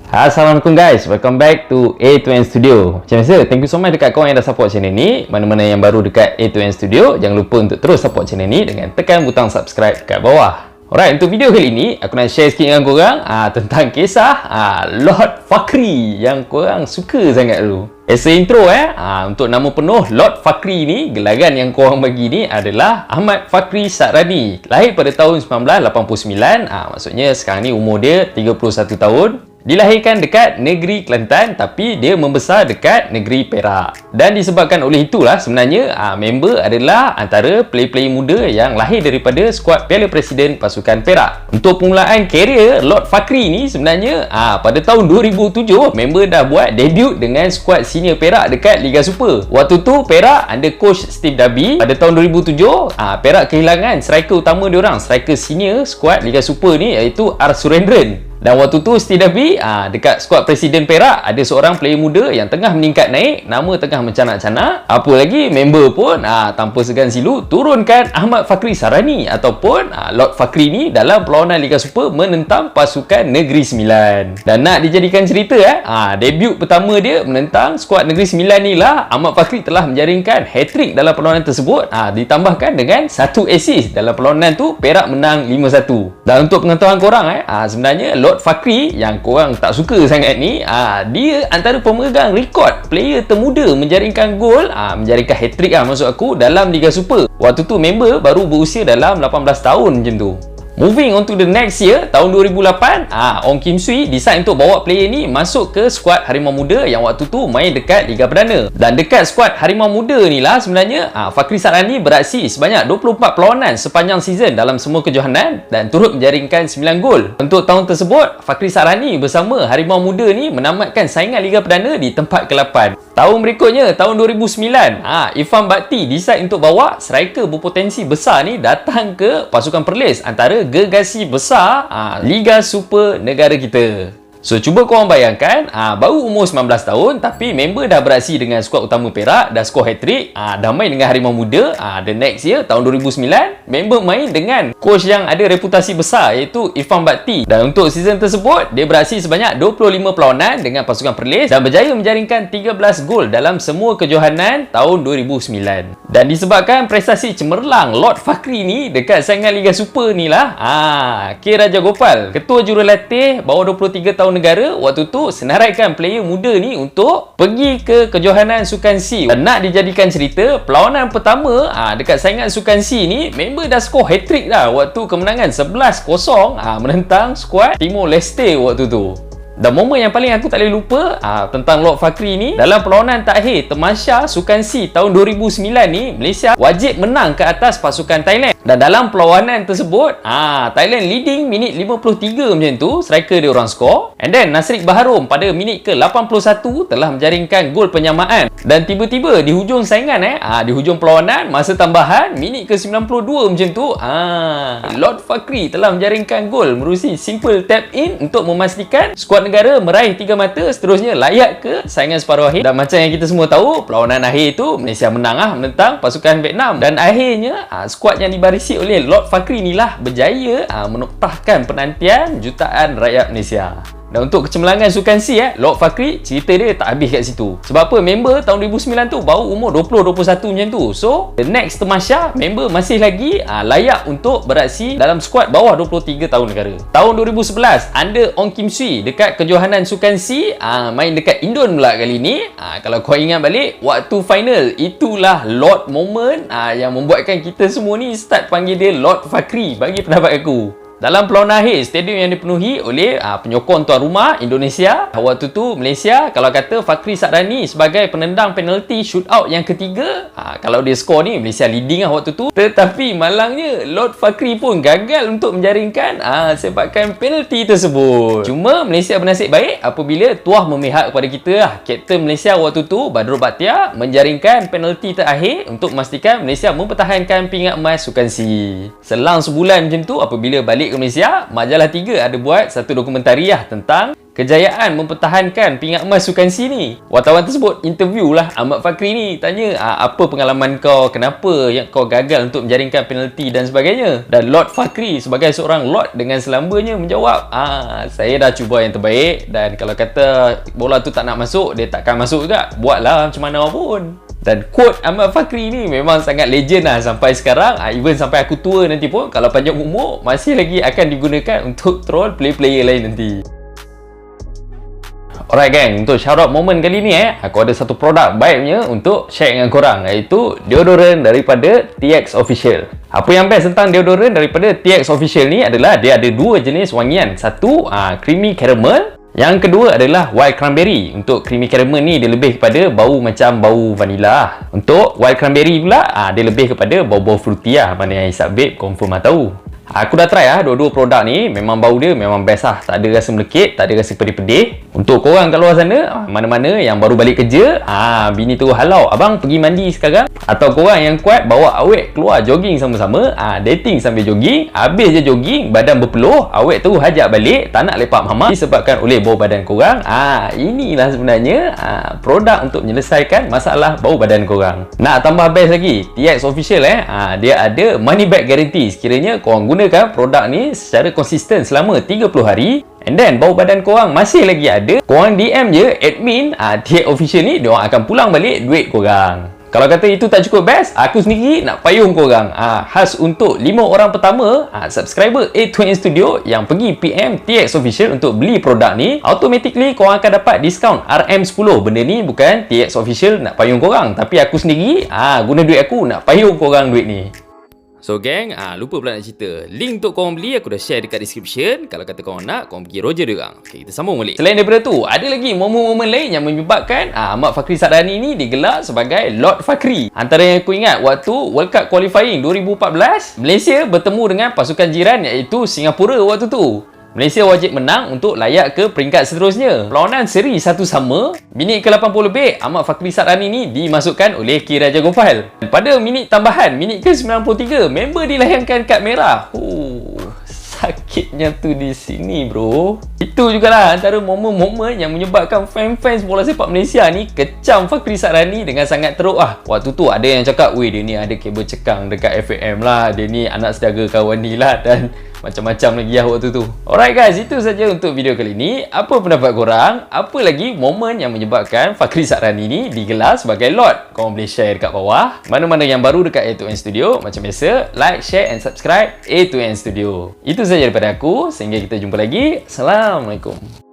Assalamualaikum guys, welcome back to A2N Studio. Macam biasa, thank you so much dekat korang yang dah support channel ni. Mana-mana yang baru dekat A2N Studio, jangan lupa untuk terus support channel ni dengan tekan butang subscribe dekat bawah. Alright, untuk video kali ini aku nak share sikit dengan korang tentang kisah Lord Fakhri yang korang suka sangat dulu. As a intro untuk nama penuh Lord Fakhri ni, gelaran yang korang bagi ni adalah Ahmad Fakhri Sa'rani. Lahir pada tahun 1989, maksudnya sekarang ni umur dia 31 tahun. Dilahirkan dekat negeri Kelantan tapi dia membesar dekat negeri Perak. Dan disebabkan oleh itulah sebenarnya member adalah antara player-player muda yang lahir daripada skuad Piala Presiden Pasukan Perak. Untuk permulaan karier Lord Fakhri ni sebenarnya pada tahun 2007 member dah buat debut dengan skuad senior Perak dekat Liga Super. Waktu tu Perak under coach Steve Dabi. Pada tahun 2007 Perak kehilangan striker utama diorang, striker senior skuad Liga Super ni iaitu R. Surendran. Dan waktu tu Steve Dabi dekat skuad Presiden Perak ada seorang player muda yang tengah meningkat naik, nama tengah mencanak-canak. Apa lagi member pun tanpa segan silu turunkan Ahmad Fakhri Sa'rani ataupun Lord Fakhri ni dalam perlawanan Liga Super menentang pasukan Negeri Sembilan. Dan nak dijadikan cerita debut pertama dia menentang skuad Negeri Sembilan ni lah Ahmad Fakhri telah menjaringkan hat-trick dalam perlawanan tersebut, ditambahkan dengan satu assist. Dalam perlawanan tu Perak menang 5-1. Dan untuk pengetahuan korang sebenarnya Lord Fakhri yang korang tak suka sangat ni, dia antara pemegang rekod player termuda menjaringkan gol, menjaringkan hat-trick maksud aku, dalam Liga Super. Waktu tu member baru berusia dalam 18 tahun macam tu. Moving on to the next year, tahun 2008, Ong Kim Sui decide untuk bawa player ni masuk ke skuad Harimau Muda yang waktu tu main dekat Liga Perdana. Dan dekat skuad Harimau Muda ni lah sebenarnya Fakhri Sa'rani beraksi sebanyak 24 perlawanan sepanjang season dalam semua kejohanan dan turut menjaringkan 9 gol. Untuk tahun tersebut, Fakhri Sa'rani bersama Harimau Muda ni menamatkan saingan Liga Perdana di tempat ke-8. Tahun berikutnya, tahun 2009, Irfan Bhakti decide untuk bawa striker berpotensi besar ni datang ke pasukan Perlis antara gergasi besar Liga Super negara kita. So cuba korang bayangkan, baru umur 19 tahun tapi member dah beraksi dengan skuad utama Perak, dah skor hat-trick, dah main dengan Harimau Muda. The next year, tahun 2009, member main dengan coach yang ada reputasi besar iaitu Irfan Bhakti. Dan untuk season tersebut, dia beraksi sebanyak 25 perlawanan dengan pasukan Perlis dan berjaya menjaringkan 13 gol dalam semua kejohanan tahun 2009. Dan disebabkan prestasi cemerlang Lord Fakhri ni dekat saingan Liga Super ni lah, K. Raja Gopal, ketua jurulatih bawah 23 tahun negara, waktu tu senaraikan player muda ni untuk pergi ke kejohanan Sukan C. Dan nak dijadikan cerita, perlawanan pertama dekat saingan Sukan C ni member dah skor hat-trick dah waktu kemenangan 11-0 menentang skuad Timor Leste waktu tu. Dan momen yang paling aku tak boleh lupa tentang Lord Fakhri ni, dalam perlawanan takhir Temasya Sukan C tahun 2009 ni, Malaysia wajib menang ke atas pasukan Thailand. Dan dalam perlawanan tersebut, Thailand leading minit 53 macam tu, striker dia orang skor. And then Nasrik Baharom pada minit ke-81 telah menjaringkan gol penyamaan. Dan tiba-tiba di hujung saingan di hujung perlawanan masa tambahan minit ke-92 macam tu, Lord Fakhri telah menjaringkan gol menerusi simple tap in untuk memastikan skuad negara meraih 3 mata, seterusnya layak ke saingan separuh akhir. Dan macam yang kita semua tahu, perlawanan akhir itu Malaysia menang menentang pasukan Vietnam. Dan akhirnya skuad yang dibarisi oleh Lord Fakhri ni lah berjaya menoktahkan penantian jutaan rakyat Malaysia. Dan untuk kecemerlangan Sukan C, Lord Fakhri, cerita dia tak habis kat situ. Sebab apa? Member tahun 2009 tu baru umur 20-21 macam tu. So, the next Temasya, member masih lagi layak untuk beraksi dalam skuad bawah 23 tahun negara. Tahun 2011, under Ong Kim Sui dekat kejohanan Sukan C, main dekat Indon pula kali ni. Kalau kau ingat balik, waktu final, itulah Lord moment yang membuatkan kita semua ni start panggil dia Lord Fakhri bagi pendapat aku. Dalam perlawanan akhir, stadium yang dipenuhi oleh penyokong tuan rumah Indonesia. Waktu tu Malaysia, kalau kata Fakhri Sa'rani sebagai penendang penalti shootout yang ketiga, kalau dia skor ni Malaysia leading waktu tu. Tetapi malangnya Lord Fakhri pun gagal untuk menjaringkan sepakan penalti tersebut. Cuma Malaysia bernasib baik apabila tuah memihak kepada kita Kapten Malaysia waktu tu, Badrul Bhatia, menjaringkan penalti terakhir untuk memastikan Malaysia mempertahankan pingat emas Sukan C. Selang sebulan macam tu, apabila balik balik ke Malaysia, Majalah 3 ada buat satu dokumentari tentang kejayaan mempertahankan pingat emas Sukan C ni. Wartawan tersebut interview lah Ahmad Fakri ni, tanya apa pengalaman kau, kenapa yang kau gagal untuk menjaringkan penalti dan sebagainya. Dan Lord Fakri sebagai seorang Lord dengan selambanya menjawab, saya dah cuba yang terbaik dan kalau kata bola tu tak nak masuk, dia takkan masuk juga. Buatlah macam mana pun. Dan quote Ahmad Fakri ni memang sangat legend lah sampai sekarang. Even sampai aku tua nanti pun, kalau panjang umur, masih lagi akan digunakan untuk troll player-player lain nanti. Alright gang, untuk shout out moment kali ni aku ada satu produk baiknya untuk share dengan korang, iaitu deodorant daripada TX Official. Apa yang best tentang deodorant daripada TX Official ni adalah dia ada dua jenis wangian. Satu creamy caramel, yang kedua adalah wild cranberry. Untuk creamy caramel ni dia lebih kepada bau macam bau vanilla. Untuk wild cranberry pula dia lebih kepada bau-bau fruity lah. Mana yang hisap vape confirm tahu. Aku dah try dua-dua produk ni, memang bau dia memang best lah. Tak ada rasa melekit, tak ada rasa pedih-pedih. Untuk korang kat luar sana, mana-mana yang baru balik kerja, bini tu halau, abang pergi mandi sekarang. Atau korang yang kuat bawa awet keluar jogging sama-sama, dating sambil jogging, habis je jogging, badan berpeluh, awet tu hajak balik, tak nak lepak mama disebabkan oleh bau badan korang. Inilah sebenarnya produk untuk menyelesaikan masalah bau badan korang. Nak tambah best lagi, TX Official dia ada money back guarantee. Sekiranya korang gunakan produk ni secara konsisten selama 30 hari, and then bau badan korang masih lagi ada, korang DM je admin TX Official ni, diorang akan pulang balik duit korang. Kalau kata itu tak cukup best, aku sendiri nak payung korang. Khas untuk 5 orang pertama subscriber A2N Studio yang pergi PM TX Official untuk beli produk ni, automatically korang akan dapat diskaun RM10. Benda ni bukan TX Official nak payung korang, tapi aku sendiri guna duit aku nak payung korang duit ni. So gang, lupa pula nak cerita, link untuk korang beli aku dah share dekat description. Kalau kata korang nak, korang pergi Roger diorang. Okay, kita sambung balik. Selain daripada tu, ada lagi momen-momen lain yang menyebabkan Ahmad Fakri Sakrani ni digelar sebagai Lord Fakri. Antara yang aku ingat, waktu World Cup Qualifying 2014, Malaysia bertemu dengan pasukan jiran iaitu Singapura waktu tu. Malaysia wajib menang untuk layak ke peringkat seterusnya. Perlawanan seri 1 sama, minit ke-80 lebih, Ahmad Fakri Sakrani ni dimasukkan oleh K. Raja Gopal. Pada minit tambahan, minit ke-93, member dilayangkan kad merah. Sakitnya tu di sini bro. Itu jugalah antara momen-momen yang menyebabkan fans bola sepak Malaysia ni kecam Fakri Sakrani dengan sangat teruk Waktu tu ada yang cakap, weh dia ni ada kabel cekang dekat FAM lah, dia ni anak setiaga kawan ni lah, dan macam-macam lagi waktu tu. Alright guys, itu saja untuk video kali ni. Apa pendapat korang? Apa lagi momen yang menyebabkan Fakri Sakrani ni digelar sebagai Lord? Korang boleh share dekat bawah. Mana-mana yang baru dekat A2N Studio, macam biasa, like, share and subscribe A2N Studio. Itu saja daripada aku. Sehingga kita jumpa lagi. Assalamualaikum.